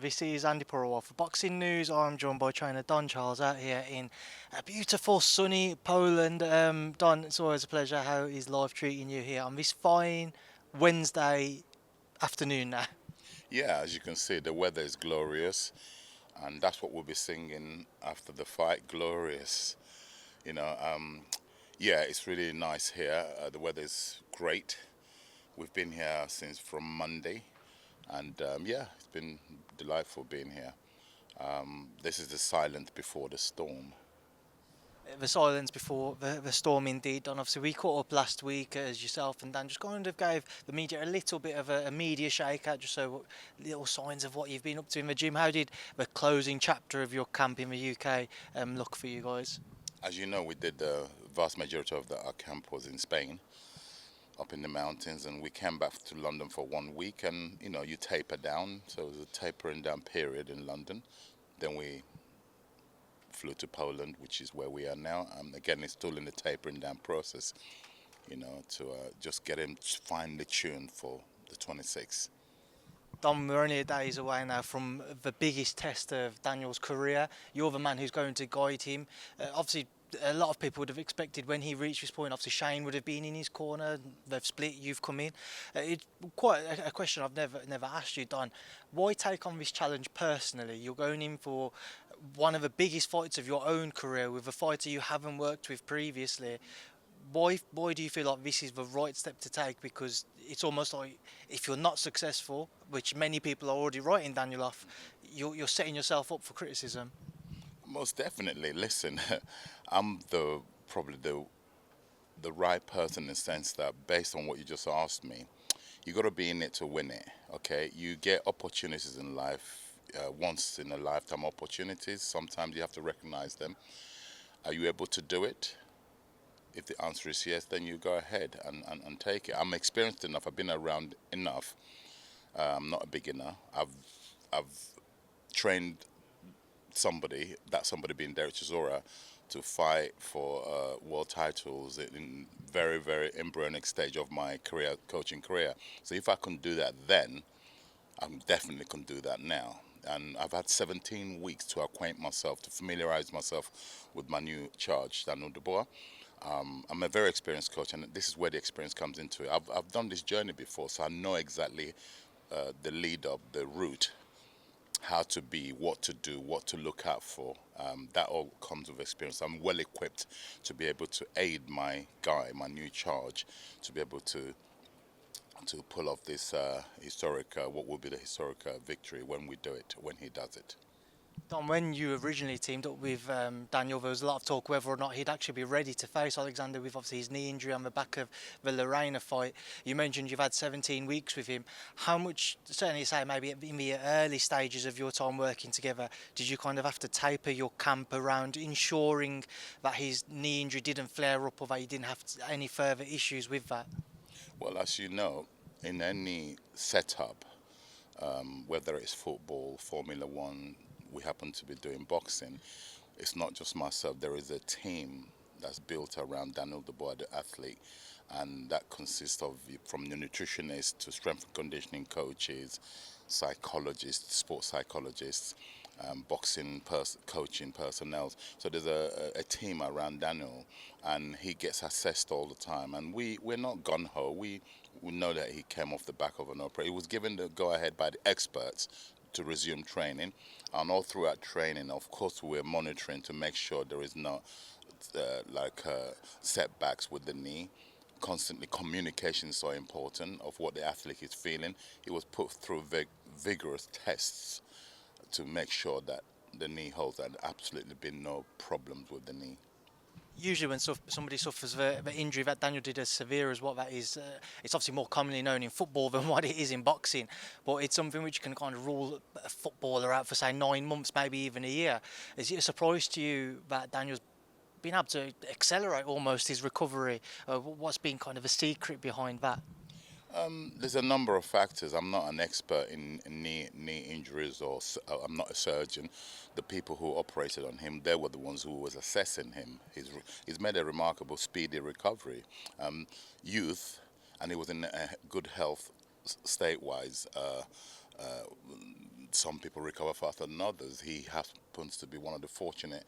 This is Andi Purewal for Boxing News. I'm joined by trainer Don Charles out here in a beautiful sunny Poland. Don, it's always a pleasure. How is life treating you here on this fine Wednesday afternoon now? Yeah, as you can see, the weather is glorious, and that's what we'll be singing after the fight. Glorious, you know. Yeah, it's really nice here. The weather is great. We've been here since from Monday, and yeah, it's been delightful being here. This is the silence before the storm. The silence before the storm, indeed. Don, obviously, we caught up last week as yourself and Dan just kind of gave the media a little bit of a media shakeout, just so little signs of what you've been up to in the gym. How did the closing chapter of your camp in the UK look for you guys? As you know, we did the vast majority of our camp was in Spain, up in the mountains, and we came back to London for 1 week, and you taper down. So it was a tapering down period in London. Then we flew to Poland, which is where we are now. Again, it's still in the tapering down process, to just get him finely tuned for the 26th. Dom, we're only days away now from the biggest test of Daniel's career. You're the man who's going to guide him. Obviously, a lot of people would have expected when he reached this point, obviously Shane would have been in his corner. They've split, you've come in. It's quite a question I've never asked you, Don. Why take on this challenge personally? You're going in for one of the biggest fights of your own career with a fighter you haven't worked with previously. Why do you feel like this is the right step to take? Because it's almost like if you're not successful, which many people are already writing Daniel off, you're setting yourself up for criticism. Most definitely. Listen, I'm probably the right person in the sense that based on what you just asked me, you got to be in it to win it. Okay, you get opportunities in life, once in a lifetime opportunities. Sometimes you have to recognize them. Are you able to do it? If the answer is yes, then you go ahead and take it. I'm experienced enough. I've been around enough. I'm not a beginner. I've trained somebody being Derek Chisora, to fight for world titles in very, very embryonic stage of my career, coaching career. So if I can do that then, I definitely can do that now. And I've had 17 weeks to acquaint myself, to familiarize myself with my new charge, Daniel Dubois. I'm a very experienced coach, and this is where the experience comes into it. I've done this journey before, so I know exactly the lead up, the route, how to be, what to do, what to look out for. That all comes with experience. I'm well equipped to be able to aid my guy, my new charge, to be able to pull off this historic, what will be the historic victory when we do it, when he does it. Don, when you originally teamed up with Daniel, there was a lot of talk whether or not he'd actually be ready to face Oleksandr with obviously his knee injury on the back of the Lorena fight. You mentioned you've had 17 weeks with him. How much, certainly say maybe in the early stages of your time working together, did you kind of have to taper your camp around ensuring that his knee injury didn't flare up or that he didn't have any further issues with that? Well, as you know, in any setup, whether it's football, Formula One, we happen to be doing boxing, it's not just myself. There is a team that's built around Daniel Dubois, the athlete, and that consists of from the nutritionist to strength and conditioning coaches, psychologists, sports psychologists, boxing coaching personnel. So there's a team around Daniel, and he gets assessed all the time. And we're not gun ho. We know that he came off the back of an operation. He was given the go ahead by the experts to resume training, and all throughout training, of course, we're monitoring to make sure there is no setbacks with the knee. Constantly, communication is so important of what the athlete is feeling. He was put through vigorous tests to make sure that the knee holds, and absolutely been no problems with the knee. Usually when somebody suffers the injury that Daniel did as severe as what that is, it's obviously more commonly known in football than what it is in boxing, but it's something which can kind of rule a footballer out for say 9 months, maybe even a year. Is it a surprise to you that Daniel's been able to accelerate almost his recovery? What's been kind of a secret behind that? There's a number of factors. I'm not an expert in knee injuries, or I'm not a surgeon. The people who operated on him, they were the ones who was assessing him. He's made a remarkable, speedy recovery. Youth, and he was in good health state-wise. Some people recover faster than others. He happens to be one of the fortunate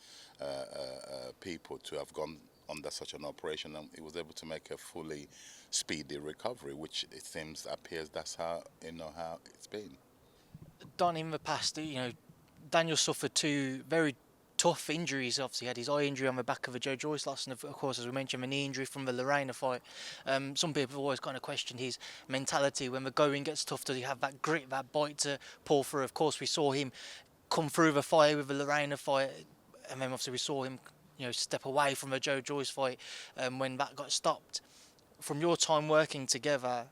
people to have gone under such an operation, and he was able to make a fully speedy recovery, which it seems appears that's how it's been. Done in the past, Daniel suffered two very tough injuries. Obviously, he had his eye injury on the back of a Joe Joyce loss, and of course, as we mentioned, the knee injury from the Lorena fight. Some people have always kind of questioned his mentality when the going gets tough. Does he have that grit, that bite to pull through? Of course, we saw him come through the fight with the Lorena fight, and then obviously we saw him, step away from the Joe Joyce fight when that got stopped. From your time working together,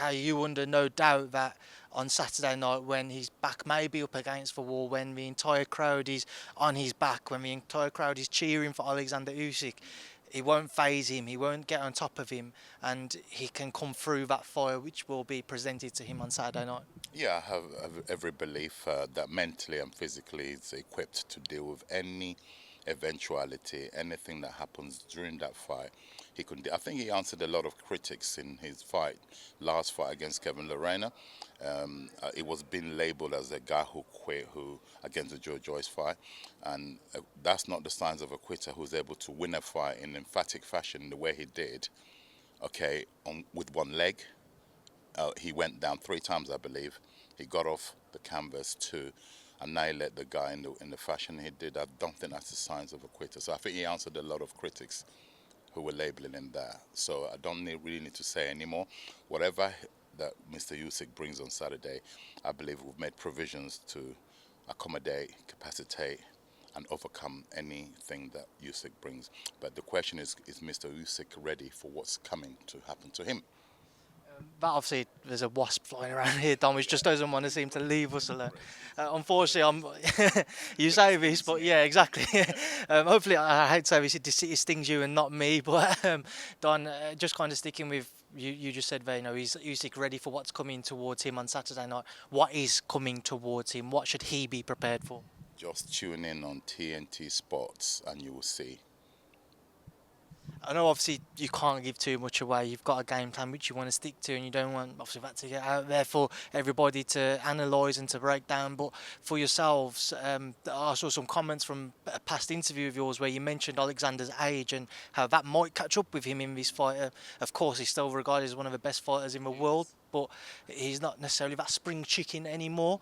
are you under no doubt that on Saturday night, when his back may be up against the wall, when the entire crowd is on his back, when the entire crowd is cheering for Oleksandr Usyk, it won't faze him, he won't get on top of him, and he can come through that fire which will be presented to him on Saturday night? Yeah, I have every belief that mentally and physically he's equipped to deal with any eventuality, anything that happens during that fight. He could. I think he answered a lot of critics in his last fight against Kevin Lorena. It was being labelled as a guy who quit, who against the Joe Joyce fight, and that's not the signs of a quitter who's able to win a fight in emphatic fashion the way he did. Okay, with one leg. He went down 3 times, I believe. He got off the canvas to annihilate the guy in the fashion he did. I don't think that's the signs of a quitter. So I think he answered a lot of critics who were labeling him there. So I don't really need to say anymore. Whatever that Mr. Usyk brings on Saturday, I believe we've made provisions to accommodate, capacitate, and overcome anything that Usyk brings. But the question is Mr. Usyk ready for what's coming to happen to him? That obviously, there's a wasp flying around here, Don, which just doesn't want to seem to leave us alone. Unfortunately, you say this, but yeah, exactly. Hopefully, I hate to say this, it stings you and not me, but Don, just kind of sticking with you just said there, he's Usyk ready for what's coming towards him on Saturday night. What is coming towards him? What should he be prepared for? Just tune in on TNT Sports and you will see. I know obviously you can't give too much away. You've got a game plan which you want to stick to, and you don't want obviously that to get out there for everybody to analyse and to break down. But for yourselves, I saw some comments from a past interview of yours where you mentioned Alexander's age and how that might catch up with him in this fight. Of course, he's still regarded as one of the best fighters in the world, but he's not necessarily that spring chicken anymore.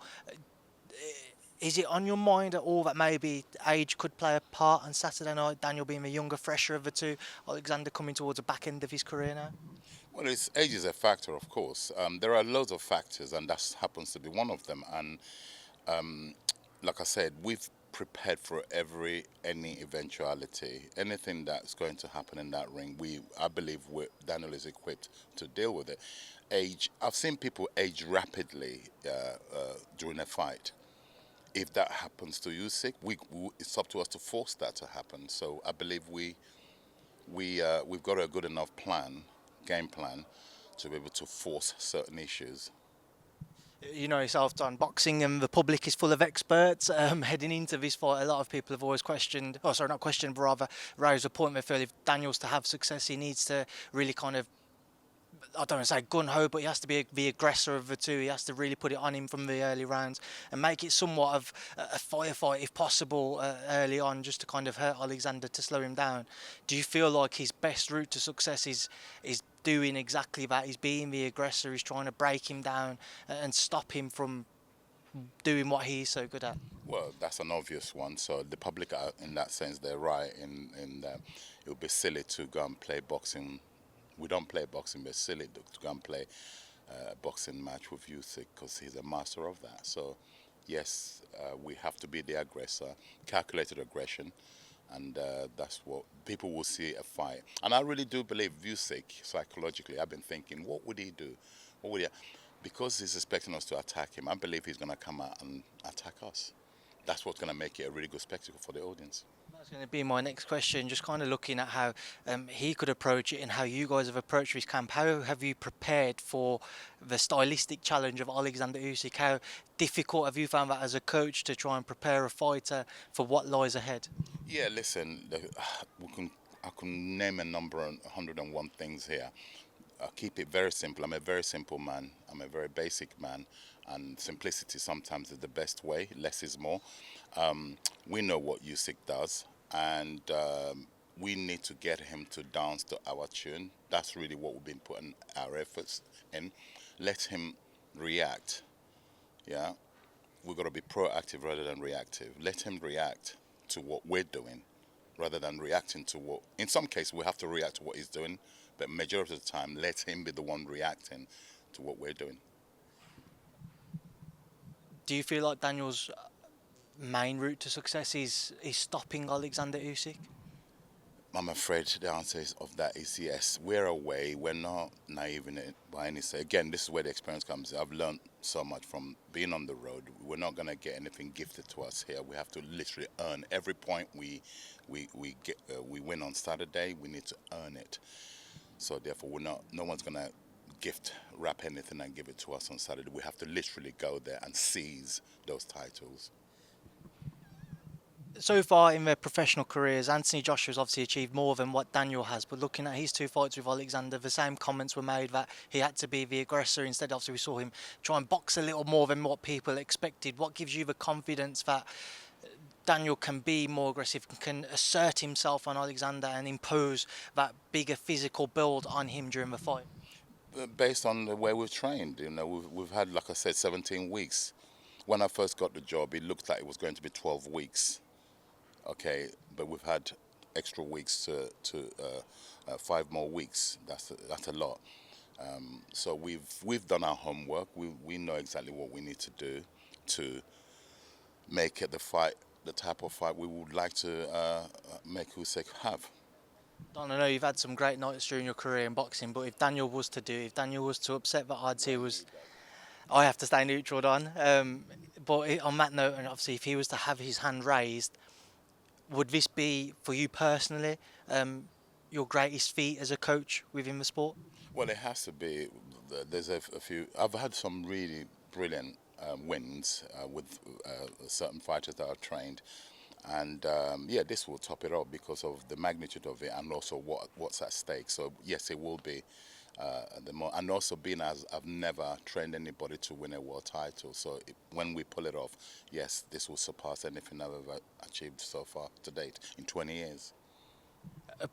Is it on your mind at all that maybe age could play a part on Saturday night? Daniel being the younger, fresher of the two, Alexander coming towards the back end of his career now? Well, age is a factor, of course. There are loads of factors, and that happens to be one of them. And like I said, we've prepared for any eventuality, anything that's going to happen in that ring. I believe Daniel is equipped to deal with it. Age, I've seen people age rapidly during a fight. If that happens to Usyk, it's up to us to force that to happen. So I believe we've got a good enough game plan, to be able to force certain issues. You know yourself, Don, boxing and the public is full of experts. Heading into this fight, a lot of people have always questioned, not questioned, but rather raised the point they feel if Daniel's to have success, he needs to really kind of, I don't want to say gun-ho, but he has to be the aggressor of the two. He has to really put it on him from the early rounds and make it somewhat of a firefight, if possible, early on, just to kind of hurt Alexander to slow him down. Do you feel like his best route to success is doing exactly that? He's being the aggressor. He's trying to break him down and stop him from doing what he's so good at. Well, that's an obvious one. So the public, in that sense, they're right. In that it would be silly to go and play boxing. We don't play boxing, but it's silly to go and play a boxing match with Usyk because he's a master of that. So, yes, we have to be the aggressor, calculated aggression, and that's what people will see a fight. And I really do believe Usyk, psychologically, I've been thinking, what would he do? What would he? Because he's expecting us to attack him, I believe he's going to come out and attack us. That's what's going to make it a really good spectacle for the audience. That's going to be my next question, just kind of looking at how he could approach it and how you guys have approached this camp. How have you prepared for the stylistic challenge of Oleksandr Usyk? How difficult have you found that as a coach to try and prepare a fighter for what lies ahead? Yeah, listen, I can name a number of 101 things here. I keep it very simple. I'm a very simple man. I'm a very basic man. and simplicity sometimes is the best way. Less is more. We know what Usyk does, and we need to get him to dance to our tune. That's really what we've been putting our efforts in. Let him react. Yeah, we've got to be proactive rather than reactive. Let him react to what we're doing rather than reacting to what. In some cases, we have to react to what he's doing, but majority of the time, let him be the one reacting to what we're doing. Do you feel like Daniel's main route to success is stopping Oleksandr Usyk? I'm afraid the answer of that is yes. We're away. We're not naive in it by any say. Again, this is where the experience comes. I've learned so much from being on the road. We're not going to get anything gifted to us here. We have to literally earn every point we win on Saturday. We need to earn it. So therefore, we're not. No one's going to wrap anything and give it to us on Saturday. We have to literally go there and seize those titles. So far in their professional careers, Anthony Joshua's obviously achieved more than what Daniel has, but looking at his two fights with Oleksandr, the same comments were made that he had to be the aggressor. Instead, obviously, we saw him try and box a little more than what people expected. What gives you the confidence that Daniel can be more aggressive, can assert himself on Oleksandr and impose that bigger physical build on him during the fight? Based on the way we've trained, we've had, like I said, 17 weeks. When I first got the job, it looked like it was going to be 12 weeks. Okay, but we've had extra weeks to 5 more weeks. That's a lot. So we've done our homework. We know exactly what we need to do to make it the type of fight we would like to make Usyk have. Don, I know you've had some great nights during your career in boxing, but if Daniel was to upset the odds, I have to stay neutral, Don. But on that note, and obviously if he was to have his hand raised, would this be, for you personally, your greatest feat as a coach within the sport? Well, it has to be. There's a few. I've had some really brilliant wins with certain fighters that I've trained, and yeah, this will top it up because of the magnitude of it and also what's at stake. So yes, it will be. And also being as I've never trained anybody to win a world title, so when we pull it off, yes, this will surpass anything I've ever achieved so far to date in 20 years.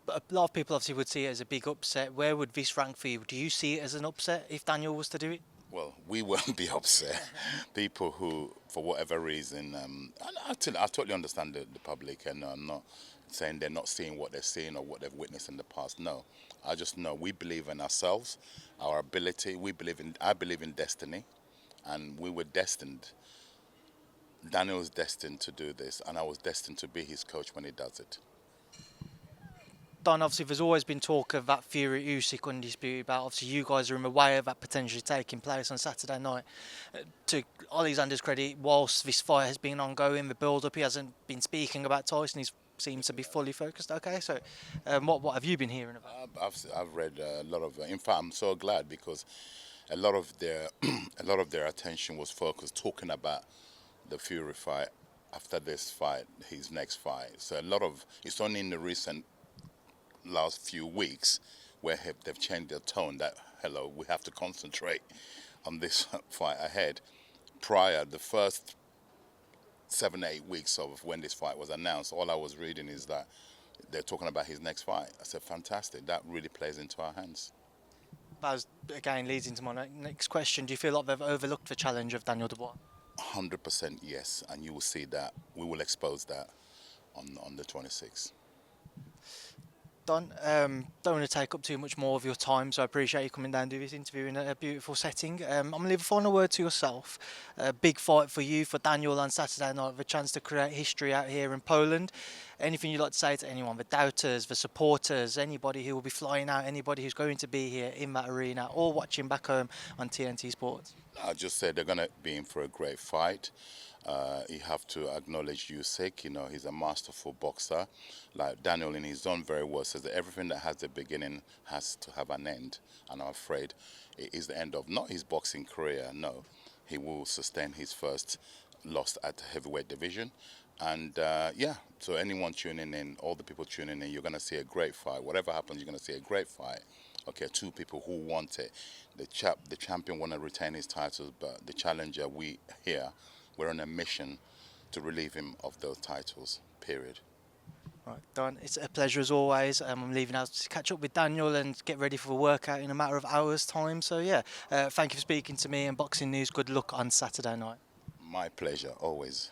A lot of people obviously would see it as a big upset. Where would this rank for you? Do you see it as an upset if Daniel was to do it? Well, we won't be upset. People who, for whatever reason, I totally understand the public, and I'm not saying they're not seeing what they're seeing or what they've witnessed in the past. No, I just know we believe in ourselves, our ability. I believe in destiny, and we were destined. Daniel was destined to do this, and I was destined to be his coach when he does it. Don, obviously there's always been talk of that Fury Usyk undisputed bout. Obviously you guys are in the way of that potentially taking place on Saturday night. To Alexander's credit, whilst this fight has been ongoing, the build-up, he hasn't been speaking about Tyson. He seems to be fully focused. Okay, so what have you been hearing about? I've read a lot of. In fact, I'm so glad because a lot of their a lot of their attention was focused talking about the Fury fight after this fight, his next fight. So a lot of it's only in the recent last few weeks where they've changed their tone that hello, we have to concentrate on this fight ahead. Prior, the first 7-8 weeks of when this fight was announced, all I was reading is that they're talking about his next fight. I said, fantastic, that really plays into our hands. That again leads into my next question. Do you feel like they've overlooked the challenge of Daniel Dubois? 100% yes, and you will see that. We will expose that on the 26th. Don, don't want to take up too much more of your time, so I appreciate you coming down and do this interview in a beautiful setting. I'm going to leave a final word to yourself. A big fight for you, for Daniel on Saturday night, the chance to create history out here in Poland. Anything you'd like to say to anyone, the doubters, the supporters, anybody who will be flying out, anybody who's going to be here in that arena or watching back home on TNT Sports? I just said they're going to be in for a great fight. You have to acknowledge Usyk. He's a masterful boxer. Like Daniel in his own very words says that everything that has a beginning has to have an end. And I'm afraid it is the end of not his boxing career, no. He will sustain his first loss at the heavyweight division. And yeah, so anyone tuning in, all the people tuning in, you're going to see a great fight. Whatever happens, you're going to see a great fight Okay, two people who want it. The champion want to retain his titles, but the challenger, we're on a mission to relieve him of those titles. Period. Right, Don, it's a pleasure as always. I'm leaving now to catch up with Daniel and get ready for the workout in a matter of hours' time. So yeah, thank you for speaking to me and Boxing News. Good luck on Saturday night. My pleasure, always.